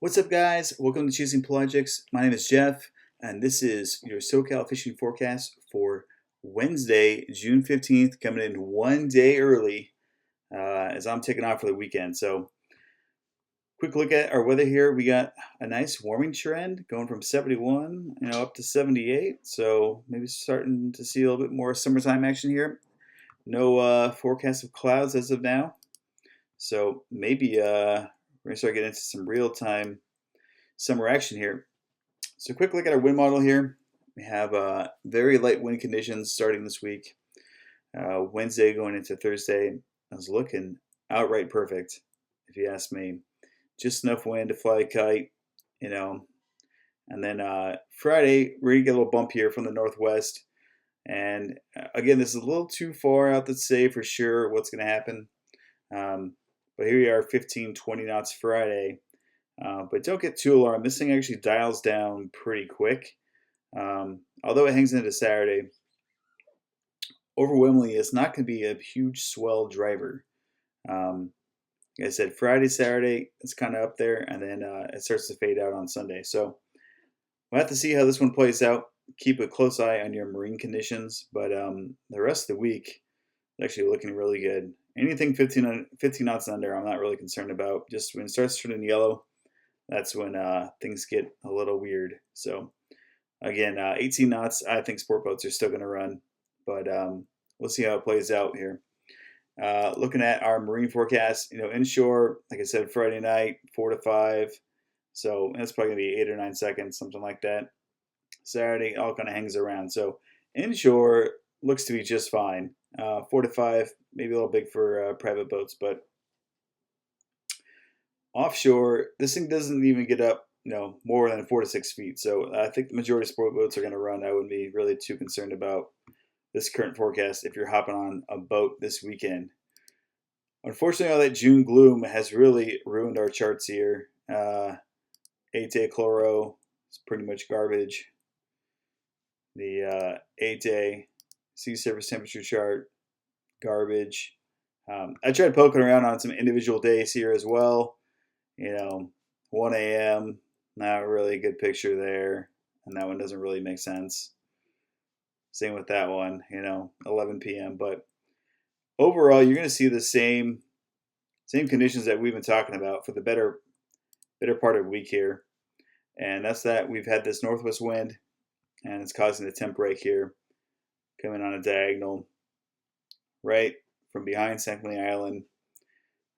What's up, guys? Welcome to Choosing Pelagics. My name is Jeff, and this is your SoCal fishing forecast for Wednesday, June 15th, coming in one day early as I'm taking off for the weekend. So, quick look at our weather here. We got a nice warming trend going from 71, up to 78. So, maybe starting to see a little bit more summertime action here. No forecast of clouds as of now. So, maybe we're going to start getting into some real-time summer action here. So quick look at our wind model here. We have very light wind conditions starting this week. Wednesday going into Thursday is looking outright perfect, if you ask me. Just enough wind to fly a kite, And then Friday, we're going to get a little bump here from the northwest. And again, this is a little too far out to say for sure what's going to happen. But here we are, 15, 20 knots Friday. But don't get too alarmed. This thing actually dials down pretty quick. Although it hangs into Saturday, overwhelmingly, it's not going to be a huge swell driver. Like I said, Friday, Saturday, it's kind of up there, and then it starts to fade out on Sunday. So we'll have to see how this one plays out. Keep a close eye on your marine conditions, but the rest of the week is actually looking really good. Anything 15 knots under, I'm not really concerned about. Just when it starts turning yellow, that's when things get a little weird. So again, 18 knots, I think sport boats are still going to run, but we'll see how it plays out here. Looking at our marine forecast, inshore, like I said, Friday night, 4 to 5. So that's probably going to be 8 or 9 seconds, something like that. Saturday, all kind of hangs around. So inshore looks to be just fine. 4 to 5, maybe a little big for private boats, but offshore, this thing doesn't even get up, more than 4 to 6 feet. So I think the majority of sport boats are going to run. I wouldn't be really too concerned about this current forecast if you're hopping on a boat this weekend. Unfortunately, all that June gloom has really ruined our charts here. 8-day chloro is pretty much garbage. The 8-day sea surface temperature chart, garbage. I tried poking around on some individual days here as well. 1 a.m., not really a good picture there. And that one doesn't really make sense. Same with that one, 11 p.m. But overall, you're going to see the same conditions that we've been talking about for the better part of the week here. And that's that we've had this northwest wind, and it's causing a temp break here, coming on a diagonal right from behind Clemente Island,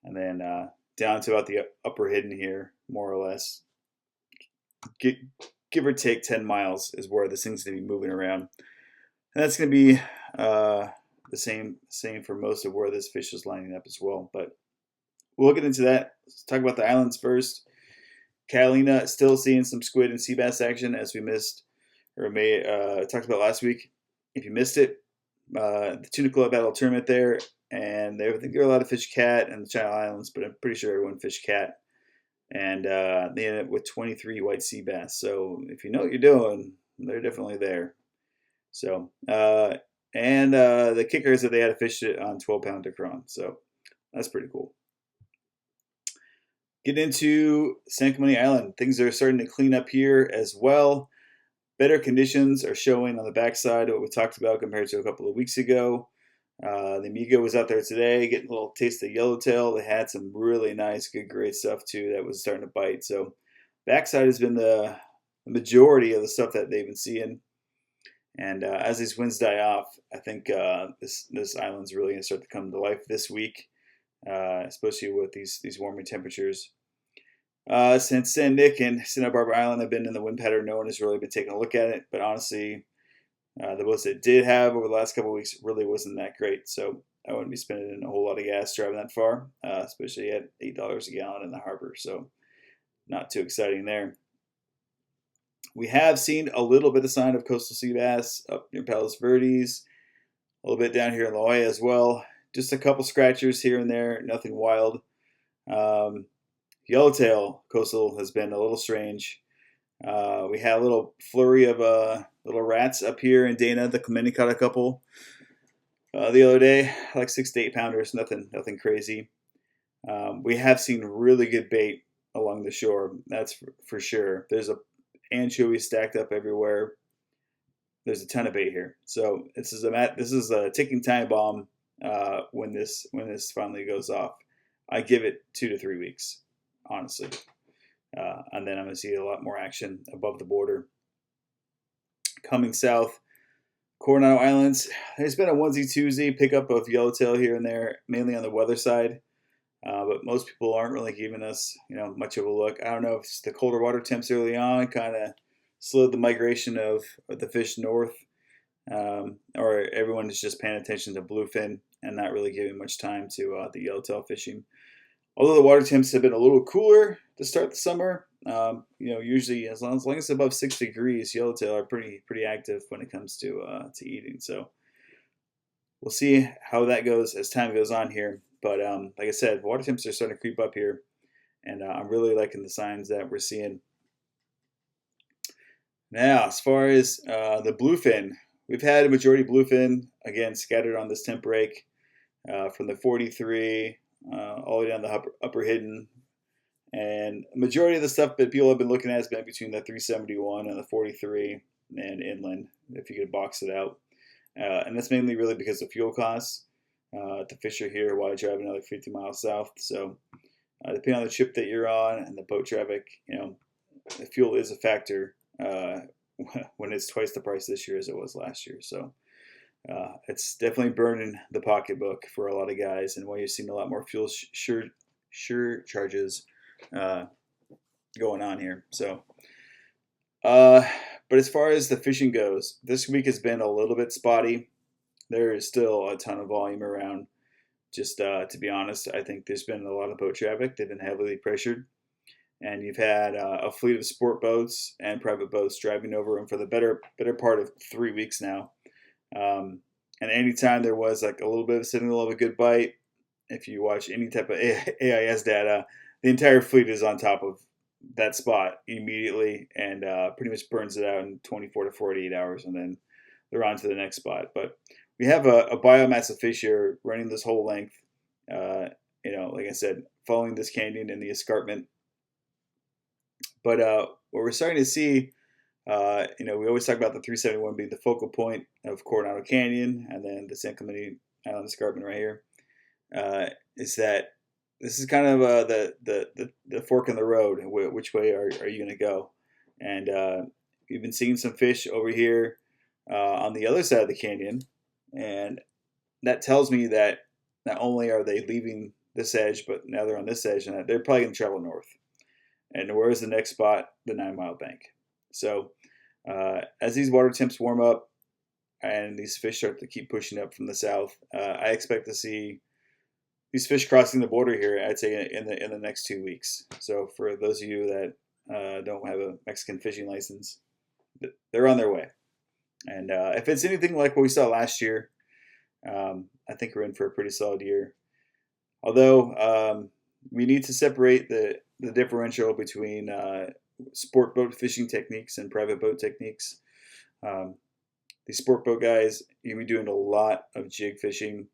and then down to about the upper hidden here, more or less. Give or take 10 miles is where this thing's going to be moving around. And that's going to be the same for most of where this fish is lining up as well. But we'll get into that. Let's talk about the islands first. Catalina still seeing some squid and sea bass action as we missed, or talked about last week. If you missed it, the Tuna Club Battle Tournament there, and I think there were a lot of fish cat in the Channel Islands, but I'm pretty sure everyone fished cat. And they ended up with 23 white sea bass. So if you know what you're doing, they're definitely there. So, and the kicker is that they had to fish it on 12-pound Dacron. So that's pretty cool. Get into San Clemente Island. Things are starting to clean up here as well. Better conditions are showing on the backside of what we talked about compared to a couple of weeks ago. The Amigo was out there today getting a little taste of yellowtail. They had some really nice, good, great stuff too that was starting to bite. So backside has been the majority of the stuff that they've been seeing. And as these winds die off, I think this island's really going to start to come to life this week, especially with these warming temperatures. Since San Nick and Santa Barbara Island have been in the wind pattern, no one has really been taking a look at it. But honestly, the boats that did have over the last couple of weeks really wasn't that great. So I wouldn't be spending a whole lot of gas driving that far, especially at $8 a gallon in the harbor. So not too exciting there. We have seen a little bit of sign of coastal sea bass up near Palos Verdes, a little bit down here in La Jolla as well. Just a couple scratchers here and there, nothing wild. Yellowtail coastal has been a little strange. We had a little flurry of little rats up here in Dana. The Clemente caught a couple the other day, like 6 to 8 pounders, nothing crazy. We have seen really good bait along the shore. That's for sure. There's a anchovy stacked up everywhere. There's a ton of bait here. So this is a ticking time bomb when this finally goes off. I give it 2 to 3 weeks, honestly, and then I'm going to see a lot more action above the border. Coming south, Coronado Islands. There's been a onesie twosie pickup of yellowtail here and there, mainly on the weather side. But most people aren't really giving us, much of a look. I don't know if it's the colder water temps early on kind of slowed the migration of the fish north, or everyone is just paying attention to bluefin and not really giving much time to the yellowtail fishing. Although the water temps have been a little cooler to start the summer, usually as long as it's above 6 degrees, yellowtail are pretty active when it comes to eating. So we'll see how that goes as time goes on here. But like I said, water temps are starting to creep up here, and I'm really liking the signs that we're seeing. Now, as far as the bluefin, we've had a majority bluefin, again, scattered on this temp break from the 43 all the way down the upper hidden. And the majority of the stuff that people have been looking at has been between the 371 and the 43 and inland, if you could box it out. And that's mainly really because of fuel costs. To fish are here while I drive another 50 miles south. So depending on the trip that you're on and the boat traffic, the fuel is a factor when it's twice the price this year as it was last year. So it's definitely burning the pocketbook for a lot of guys, and why you're seeing a lot more fuel surcharges going on here. So, but as far as the fishing goes, this week has been a little bit spotty. There is still a ton of volume around. Just to be honest, I think there's been a lot of boat traffic. They've been heavily pressured. And you've had a fleet of sport boats and private boats driving over them for the better part of 3 weeks now. And anytime there was like a little bit of a signal of a good bite, if you watch any type of AIS data, the entire fleet is on top of that spot immediately and pretty much burns it out in 24 to 48 hours, and then they're on to the next spot. But we have a biomass of fish here running this whole length, like I said, following this canyon and the escarpment. But what we're starting to see, we always talk about the 371 being the focal point of Coronado Canyon, and then the San Clemente Island escarpment right here, is that this is kind of the fork in the road. Which way are you going to go? And we've been seeing some fish over here on the other side of the canyon, and that tells me that not only are they leaving this edge, but now they're on this edge, and they're probably going to travel north. And where is the next spot? The 9 Mile Bank. So as these water temps warm up and these fish start to keep pushing up from the south, I expect to see these fish crossing the border here, I'd say in the next 2 weeks. So for those of you that don't have a Mexican fishing license, they're on their way. And if it's anything like what we saw last year, I think we're in for a pretty solid year. Although we need to separate the differential between sport boat fishing techniques and private boat techniques. These sport boat guys, you'll be doing a lot of jig fishing.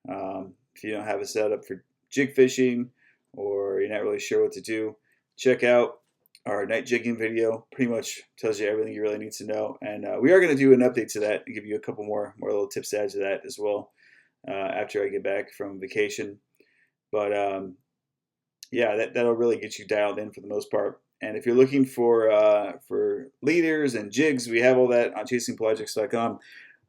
If you don't have a setup for jig fishing, or you're not really sure what to do, check out our night jigging video. Pretty much tells you everything you really need to know. And we are going to do an update to that and give you a couple more little tips to add to that as well after I get back from vacation. But that'll really get you dialed in for the most part. And if you're looking for leaders and jigs, we have all that on chasingpelagics.com.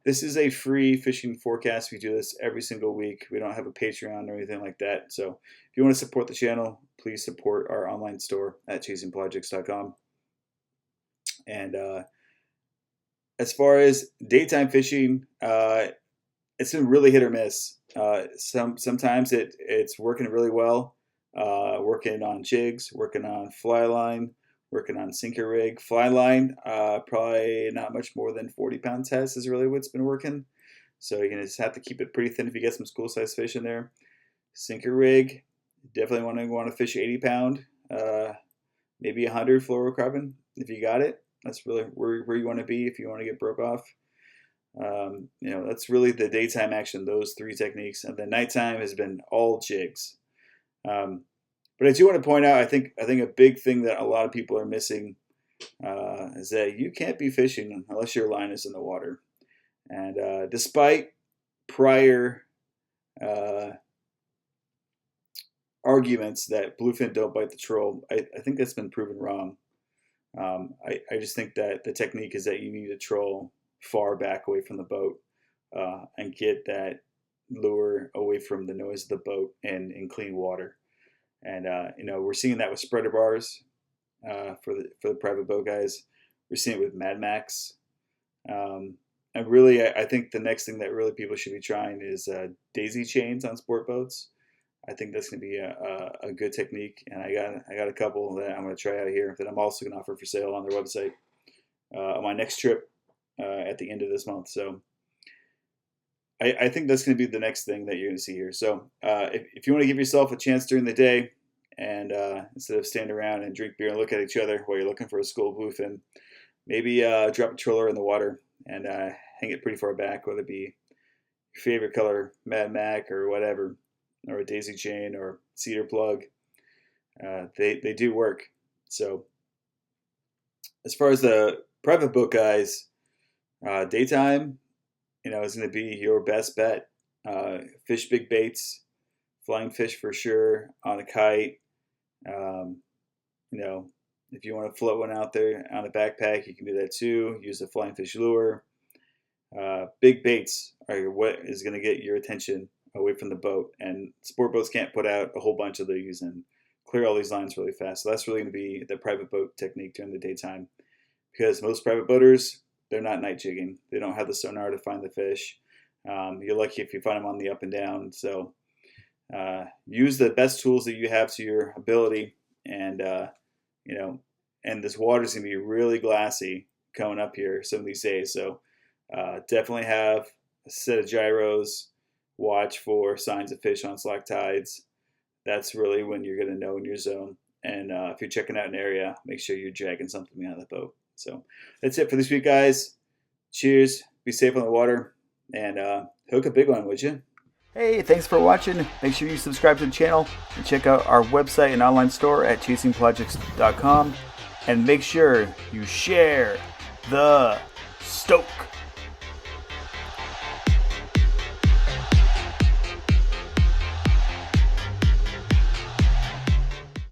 This is a free fishing forecast. We do this every single week. We don't have a Patreon or anything like that. So if you want to support the channel, please support our online store at chasingpelagics.com. And as far as daytime fishing, it's been really hit or miss. Sometimes it's working really well. Working on jigs, working on fly line, working on sinker rig. Fly line, probably not much more than 40-pound test is really what's been working. So you're going to just have to keep it pretty thin if you get some school-sized fish in there. Sinker rig, definitely want to fish 80-pound, maybe 100 fluorocarbon if you got it. That's really where you want to be if you want to get broke off. That's really the daytime action, those three techniques. And the nighttime has been all jigs. But I do want to point out, I think a big thing that a lot of people are missing is that you can't be fishing unless your line is in the water. And despite prior arguments that bluefin don't bite the troll, I think that's been proven wrong. I just think that the technique is that you need to troll far back away from the boat and get that lure away from the noise of the boat and in clean water. And we're seeing that with spreader bars for the private boat guys. We're seeing it with Mad Max. And really, I think the next thing that really people should be trying is daisy chains on sport boats. I think that's going to be a good technique, and I got a couple that I'm going to try out here that I'm also going to offer for sale on their website on my next trip at the end of this month. So I think that's going to be the next thing that you're going to see here. So if you want to give yourself a chance during the day, and instead of standing around and drink beer and look at each other while you're looking for a school bluefin, maybe drop a troller in the water and hang it pretty far back, whether it be your favorite color, Mad Mac or whatever, or a daisy chain or cedar plug. They do work. So as far as the private boat guys, daytime, is going to be your best bet. Fish big baits, flying fish for sure on a kite. If you want to float one out there on a backpack, you can do that too. Use a flying fish lure. Big baits are what is going to get your attention away from the boat, and sport boats can't put out a whole bunch of these and clear all these lines really fast. So that's really going to be the private boat technique during the daytime, because most private boaters, they're not night jigging. They don't have the sonar to find the fish. You're lucky if you find them on the up and down. So use the best tools that you have to your ability, and and this water's going to be really glassy coming up here some of these days. So definitely have a set of gyros. Watch for signs of fish on slack tides. That's really when you're going to know in your zone. And if you're checking out an area, make sure you're dragging something behind the boat. So that's it for this week, guys. Cheers. Be safe on the water. And hook a big one, would you? Hey, thanks for watching. Make sure you subscribe to the channel and check out our website and online store at chasingpelagics.com. And make sure you share the stoke.